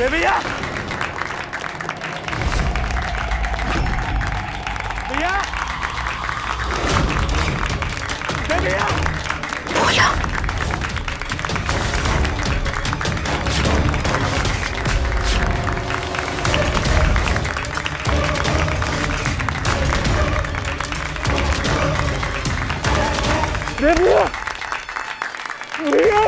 भैया भैया भैया बोला भैया भैया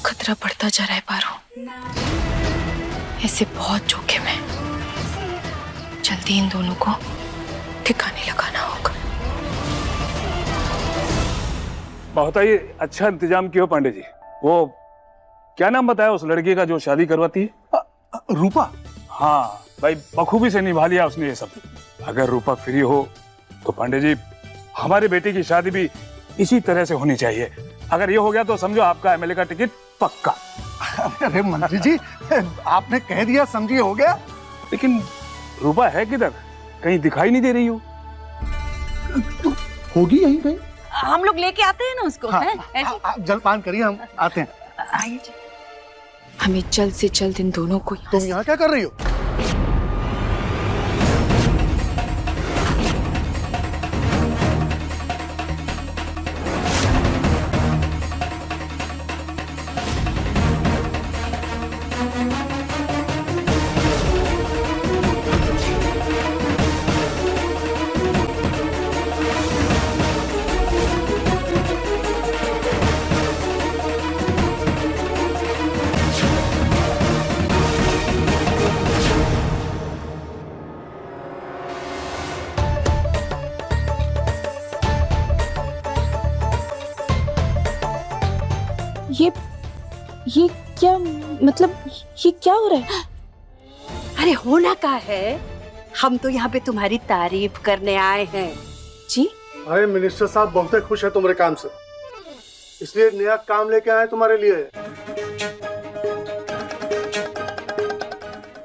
खतरा बढ़ता जा रहा है पारो। ऐसे बहुत जोखिम है। जल्दी इन दोनों को ठिकाने लगाना होगा। बहुत ही अच्छा इंतजाम किया पांडे जी। वो क्या नाम बताया उस लड़की का जो शादी करवाती है? रूपा। हाँ भाई, बखूबी से निभा लिया उसने ये सब। अगर रूपा फ्री हो तो पांडे जी हमारी बेटी की शादी भी इसी तरह से होनी चाहिए। अगर ये हो गया तो समझो आपका एमएलए का टिकट पक्का। अरे मंत्री जी, आपने कह दिया समझिए हो गया। लेकिन रूपा है किधर? कहीं दिखाई नहीं दे रही हो। होगी यहीं कहीं। हम लोग लेके आते हैं ना उसको। हाँ, हैं? आप जलपान करिए, हम आते हैं। आइए। हमें जल्द से जल्द इन दोनों को तुम यहाँ क्या कर रही हो? ये क्या मतलब, ये क्या हो रहा है? अरे होना का है, हम तो यहाँ पे तुम्हारी तारीफ करने आए हैं। जी? अरे मिनिस्टर साहब बहुत खुश है तुम्हारे काम से, इसलिए नया काम लेके आए तुम्हारे लिए।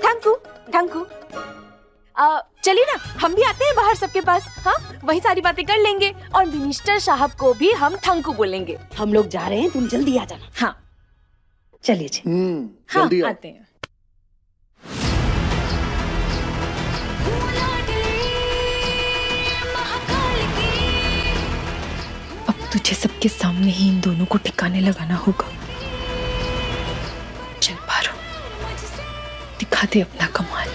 Thank you. चलिए ना, हम भी आते हैं बाहर सबके पास। हाँ, वही सारी बातें कर लेंगे और मिनिस्टर साहब को भी हम थैंकू बोलेंगे। हम लोग जा रहे हैं, तुम जल्दी आ जाना। हाँ चलिए जी। हाँ, जल्दी आओ। आते हैं। अब तुझे सबके सामने ही इन दोनों को ठिकाने लगाना होगा। चल पारो, दिखा दे अपना कमाल।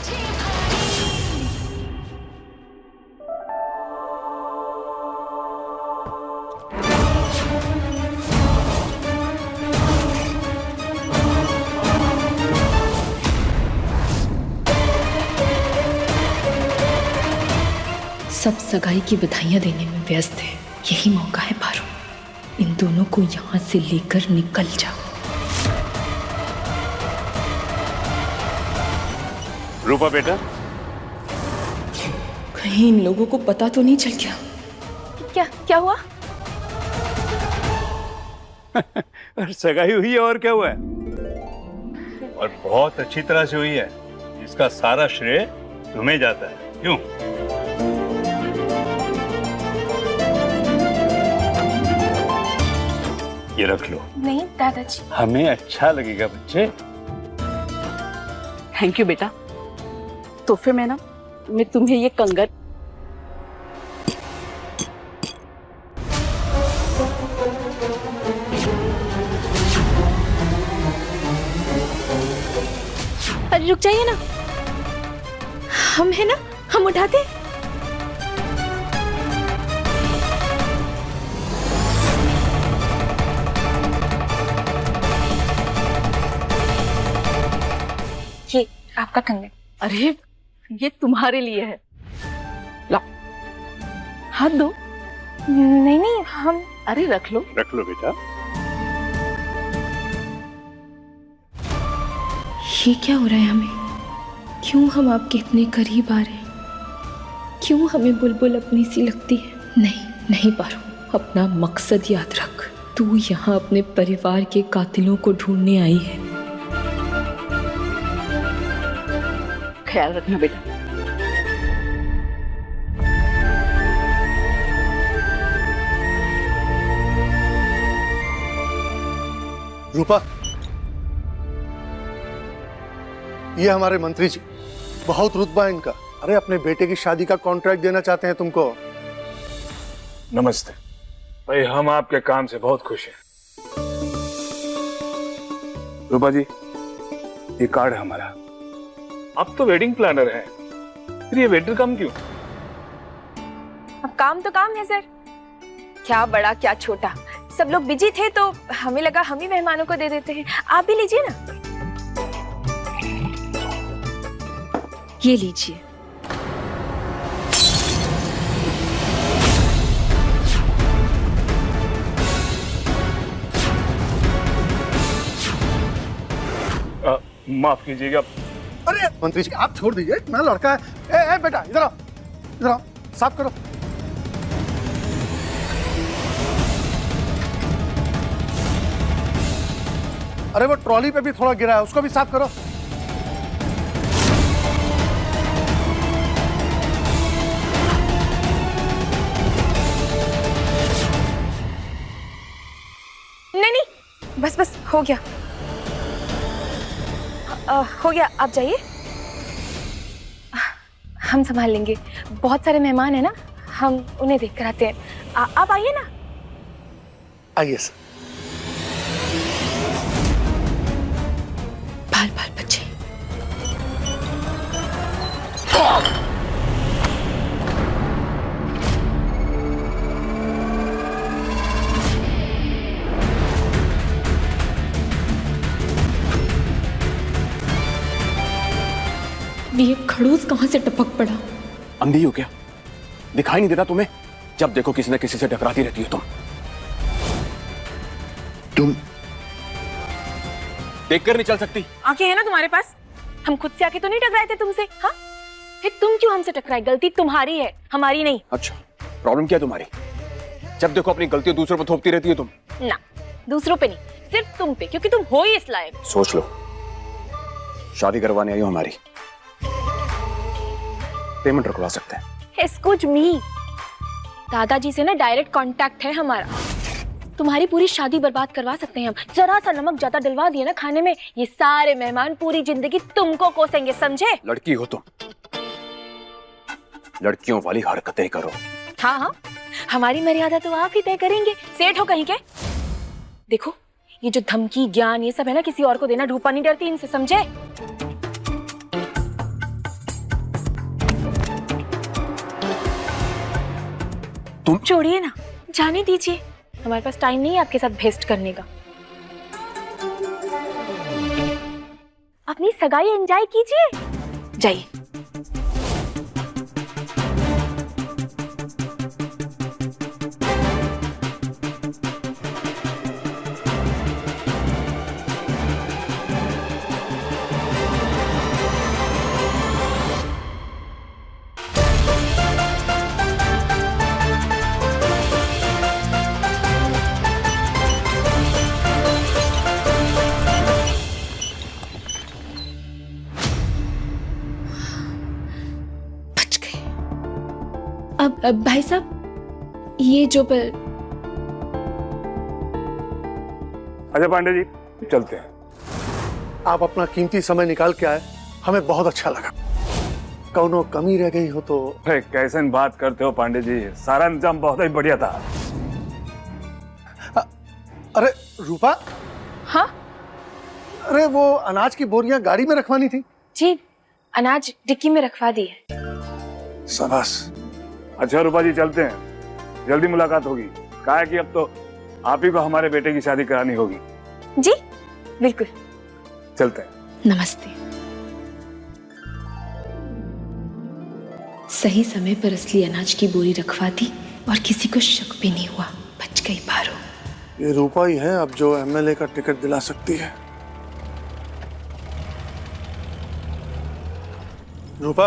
सब सगाई की बधाइयां देने में व्यस्त है। यही मौका है पारो, इन दोनों को यहाँ से लेकर निकल जाओ। रूपा बेटा, कहीं इन लोगों को पता तो नहीं चल गया? क्या हुआ? सगाई हुई है और क्या हुआ है? और बहुत अच्छी तरह से हुई है। इसका सारा श्रेय तुम्हें जाता है, क्यों? ये रख लो। नहीं दादाजी। हमें अच्छा लगेगा बच्चे। थैंक यू बेटा। तो फिर मैं तुम्हें ये कंगन अरे रुक जाइए ना, हम है ना, हम उठाते। ये आपका कंगन। अरे ये तुम्हारे लिए है, लो हाथ दो। नहीं नहीं, हम अरे रख लो। रख लो बेटा। ये क्या हो रहा है हमें? क्यों हम आपके इतने करीब आ रहे हैं? क्यों हमें बुलबुल अपनी सी लगती है? नहीं नहीं पारो, अपना मकसद याद रख। तू यहाँ अपने परिवार के कातिलों को ढूंढने आई है। ख्याल रखना बेटा। रूपा, ये हमारे मंत्री जी, बहुत रुतबा है इनका। अरे अपने बेटे की शादी का कॉन्ट्रैक्ट देना चाहते हैं तुमको। नमस्ते भाई, हम आपके काम से बहुत खुश हैं। रूपा जी, ये कार्ड है हमारा। आप तो वेडिंग प्लानर हैं, फिर ये वेटर कम क्यों? अब काम तो काम है सर, क्या बड़ा क्या छोटा। सब लोग बिजी थे तो हमें लगा हम ही मेहमानों को दे देते हैं। आप भी लीजिए ना, ये लीजिए। माफ कीजिएगा। अरे मंत्री जी, आप छोड़ दीजिए, इतना लड़का है। ए बेटा, इधर आओ, इधर आओ, साफ करो। अरे वो ट्रॉली पे भी थोड़ा गिरा है, उसको भी साफ करो। नहीं नहीं, बस बस हो गया। हो गया, आप जाइए, हम संभाल लेंगे। बहुत सारे मेहमान हैं ना, हम उन्हें देख कर आते हैं। आप आइए ना। आइए सर। बाल बाल बच्चे। ये खड़ूस कहाँ से टपक पड़ा? अंधी हो क्या? दिखाई नहीं देता तुम्हें? जब देखो किसी न किसी से टकराती रहती हो तुम देखकर नहीं चल सकती? आंखें हैं ना तुम्हारे पास? हम खुद से आके तो नहीं टकराए थे तुमसे, हाँ? फिर तुम क्यों हमसे टकराए? गलती तुम्हारी है, हमारी नहीं। अच्छा, प्रॉब्लम क्या है तुम्हारी? जब देखो अपनी गलतियां दूसरों पर थोपती रहती हो तुम। ना, दूसरों पे नहीं, सिर्फ तुम पे, क्योंकि तुम हो ही इस लायक। सोच लो, शादी करवाने आई हो हमारी, पेमेंट रखवा सकते हैं। एक्सक्यूज मी, दादाजी से ना डायरेक्ट कांटेक्ट है हमारा। तुम्हारी पूरी शादी बर्बाद करवा सकते हैं हम। जरा सा नमक ज्यादा डलवा दिए ना खाने में, ये सारे मेहमान पूरी जिंदगी तुमको कोसेंगे, समझे? लड़की हो तुम, लड़कियों वाली हरकतें करो। हाँ हाँ, हमारी मर्यादा तो आप ही तय करेंगे, सेठ हो कहीं के। देखो, ये जो धमकी ज्ञान ये सब है ना, किसी और को देना, ढूंढा नहीं डरती इनसे, समझे? तुम छोड़िए ना, जाने दीजिए, हमारे पास टाइम नहीं है आपके साथ भेस्ट करने का। अपनी सगाई एंजॉय कीजिए, जाइए। अब भाई साहब ये जो पर अच्छा पांडे जी चलते हैं। आप अपना कीमती समय निकाल के आए, हमें बहुत अच्छा लगा। कौनो कमी रह गई हो तो? अरे कैसे बात करते हो पांडे जी, सारा इंतजाम बहुत ही बढ़िया था। अरे रूपा, हाँ अरे वो अनाज की बोरियां गाड़ी में रखवानी थी। जी, अनाज डिक्की में रखवा दी है। शाबाश। अच्छा रूपा जी चलते हैं, जल्दी मुलाकात होगी। कहा है कि अब तो आप ही को हमारे बेटे की शादी करानी होगी। जी बिल्कुल, चलते हैं। नमस्ते। सही समय पर असली अनाज की बोरी रखवा दी और किसी को शक भी नहीं हुआ। बच गई पारो। ये रूपा ही है अब जो एमएलए का टिकट दिला सकती है। रूपा,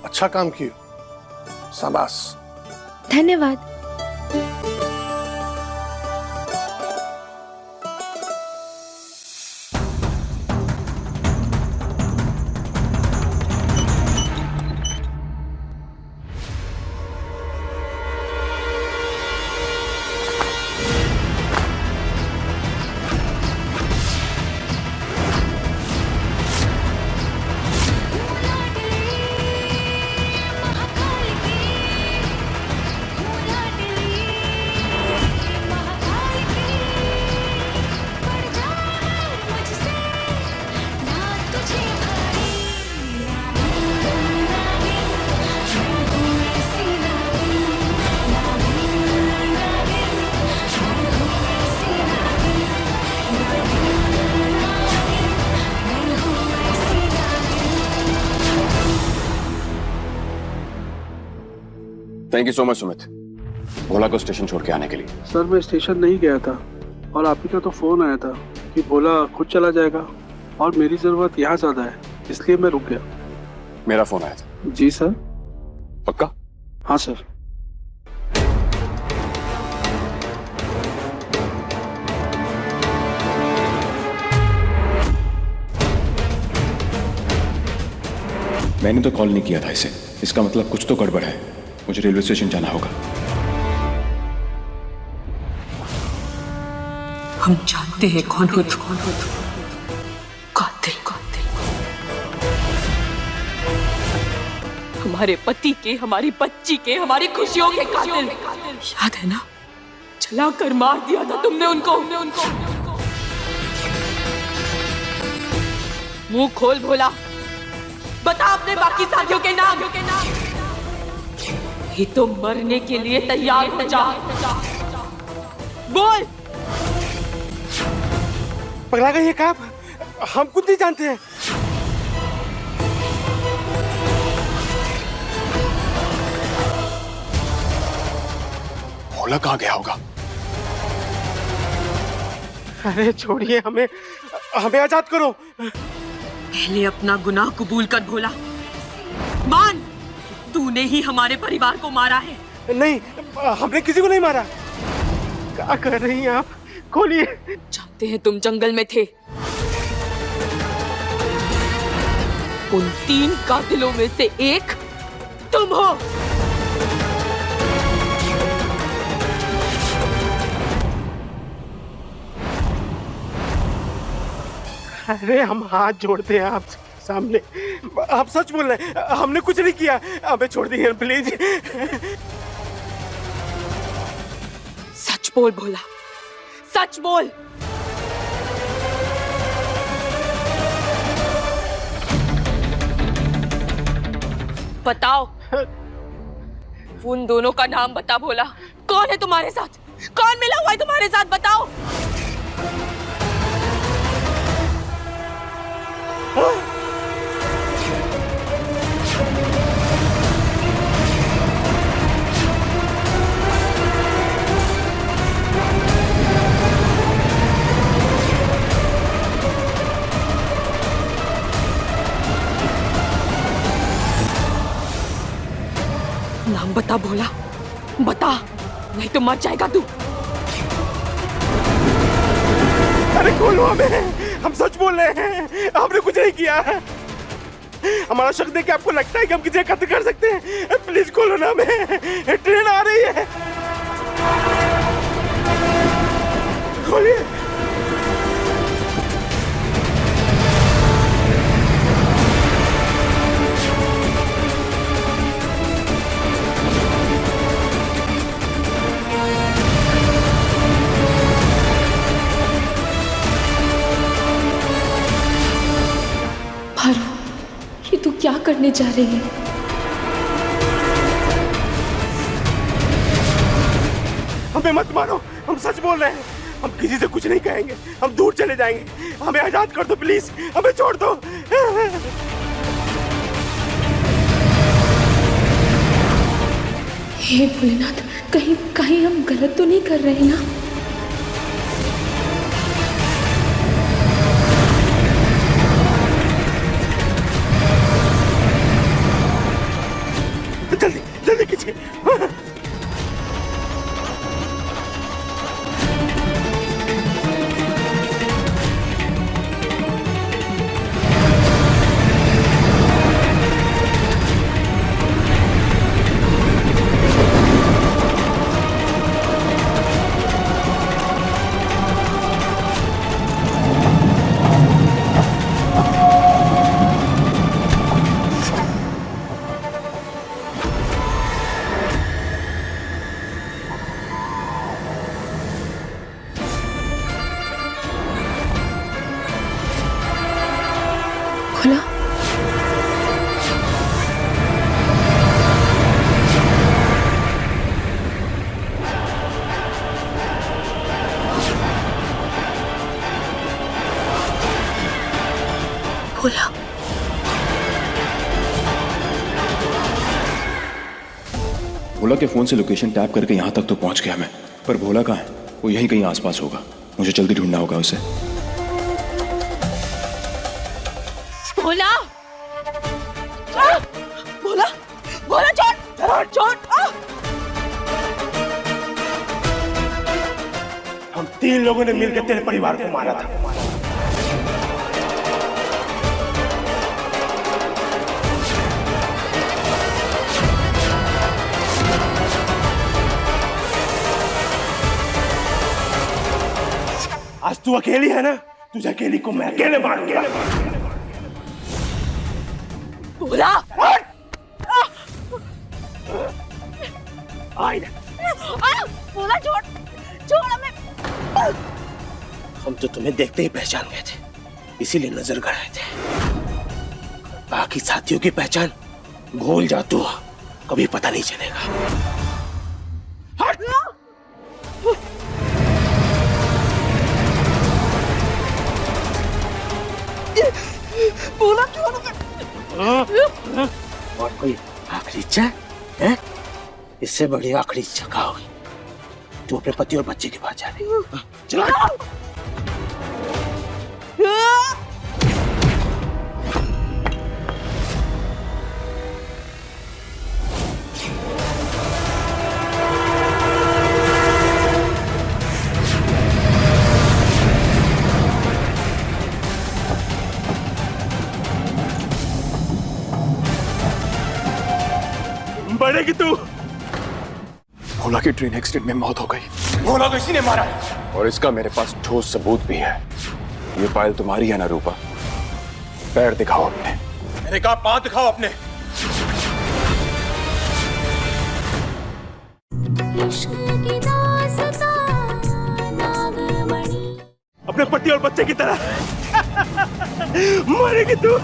अच्छा काम किया, शाबाश। धन्यवाद। Thank you so much Sumit, Bhola को स्टेशन छोड़ के आने के लिए। सर मैं स्टेशन नहीं गया था और आप ही का तो फोन आया था कि भोला खुद चला जाएगा और मेरी जरूरत यहाँ ज्यादा है, इसलिए मैं रुक गया। मेरा फोन आया था। जी सर। पक्का? हाँ सर। मैंने तो कॉल नहीं किया था इसे, इसका मतलब कुछ तो गड़बड़ है। मुझे रेलवे स्टेशन जाना होगा। हम जानते हैं कौन हो तुम। कातिल। हमारे पति के, हमारी बच्ची के, हमारी खुशियों के कातिल। याद है ना, चला कर मार दिया था तुमने उनको। मुंह खोल भोला, बता अपने बाकी साथियों के नाम। ही तो मरने के लिए तैयार हो जा। बोल। पगला गई है क्या? हम कुछ नहीं जानते हैं। भोला कहाँ गया होगा? अरे छोड़िए, हमें आजाद करो। पहले अपना गुनाह कबूल कर भोला। मान, तूने ही हमारे परिवार को मारा है। नहीं, हमने किसी को नहीं मारा। क्या कर रही हैं आप? खोलिए। जानते हैं तुम जंगल में थे। उन 3 कातिलों में से एक तुम हो। अरे हम हाथ जोड़ते हैं आप सामने, आप सच बोल रहे हैं, हमने कुछ नहीं किया। हमें छोड़ दीजिए प्लीज। सच बोल भोला, सच बोल। बताओ, उन दोनों का नाम बता भोला। कौन है तुम्हारे साथ? कौन मिला हुआ है तुम्हारे साथ? बताओ। नाम बता भोला, बता, नहीं तो मर जाएगा तू। अरे खोलो हमें, हम सच बोल रहे हैं, हमने कुछ नहीं किया। हमारा शक देख के आपको लगता है कि हम किसी का कत्ल कर सकते हैं? प्लीज खोलो ना, हमें ट्रेन आ रही है। खोलिए। भारू, ये तू क्या करने जा रही है? हमें मत मारो, हम सच बोल रहे हैं। हम किसी से कुछ नहीं कहेंगे, हम दूर चले जाएंगे। हमें आजाद कर दो प्लीज, हमें छोड़ दो। हे भोलेनाथ, कहीं कहीं हम गलत तो नहीं कर रहे ना? जल्दी जल्दी कीजिए। भोला, भोला, भोला के फोन से लोकेशन टैप करके यहाँ तक तो पहुँच गया मैं, पर भोला कहाँ है? वो यहीं कहीं आसपास होगा। मुझे जल्दी ढूंढना होगा उसे। भोला, भोला, भोला छोड़, छोड़। हम 3 लोगों ने मिलकर तेरे परिवार को मारा था। आज तू अकेली है ना? तुझे अकेली को मैं अकेले मारूंगा। भोला, भोला छोड़, छोड़ हमें। हम तो तुम्हें देखते ही पहचान गए थे, इसीलिए नजर गड़ाए थे। बाकी साथियों की पहचान भूल जा तू, कभी पता नहीं चलेगा। भोला छोड़। और कोई आखिरी इच्छा है? इससे बड़ी आखिरी इच्छा क्या होगी? तू अपने पति और बच्चे के पास जा रही। चला। बढ़ेगी तू। भोला की ट्रेन एक्सीडेंट में मौत हो गई। भोला को इसी ने मारा, और इसका मेरे पास ठोस सबूत भी है। ये पायल तुम्हारी है ना रूपा? पैर दिखाओ अपने। मैंने कहा पांव दिखाओ अपने। अपने पति और बच्चे की तरह मरेगी तू।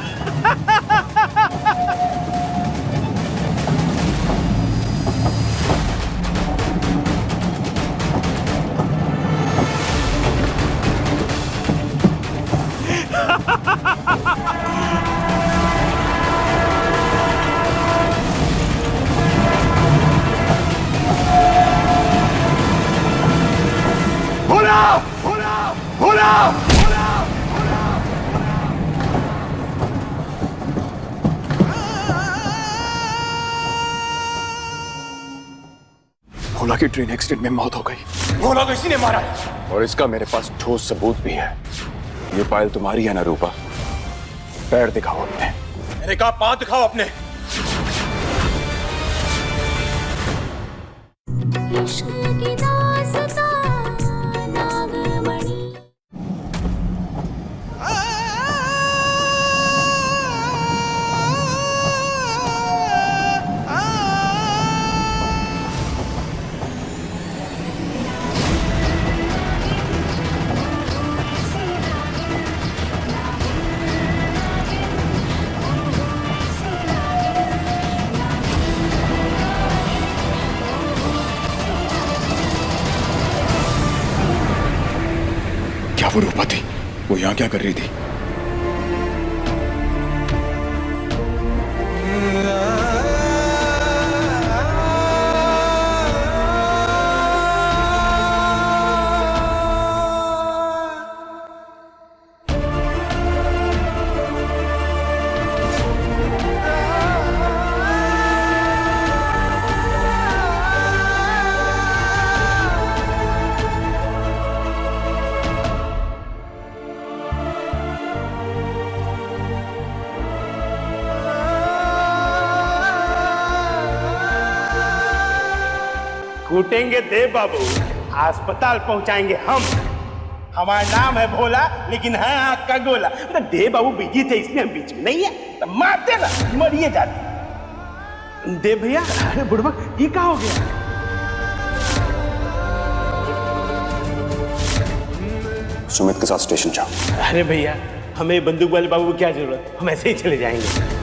भोला, भोला, भोला, भोला, भोला की ट्रेन एक्सीडेंट में मौत हो गई। भोला को इसी ने मारा, और इसका मेरे पास ठोस सबूत भी है। ये पायल तुम्हारी है ना रूपा? पैर दिखाओ अपने। मैंने कहा पांव दिखाओ अपने। क्या वो रूपा थी? वो यहाँ क्या कर रही थी? कूटेंगे देव बाबू, अस्पताल पहुंचाएंगे हम। हमारा नाम है भोला, लेकिन है आग का गोला। मतलब देव बाबू बिजी थे इसलिए हम बीच में नहीं है, तो मारते ना मरिए जाते। देव भैया, अरे बुढ़वा ये क्या हो गया? सुमित के साथ स्टेशन जाओ। अरे भैया, हमें बंदूक वाले बाबू की क्या जरूरत, हम ऐसे ही चले जाएंगे।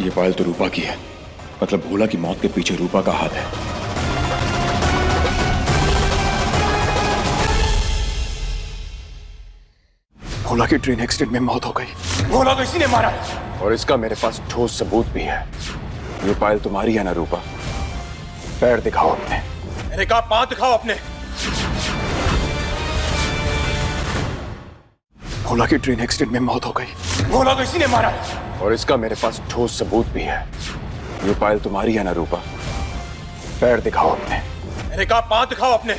ये पायल तो रूपा की है, मतलब भोला की मौत के पीछे रूपा का हाथ है। भोला की ट्रेन एक्सीडेंट में मौत हो गई। भोला को इसी ने मारा है और इसका मेरे पास ठोस सबूत भी है। ये पायल तुम्हारी है ना रूपा? पैर दिखाओ अपने। मैंने कहा पांव दिखाओ अपने। भोला की ट्रेन एक्सीडेंट में मौत हो गई। भोला को इसी ने मारा है और इसका मेरे पास ठोस सबूत भी है। ये पायल तुम्हारी है ना रूपा? पैर दिखाओ अपने। मैंने कहा पांव दिखाओ अपने।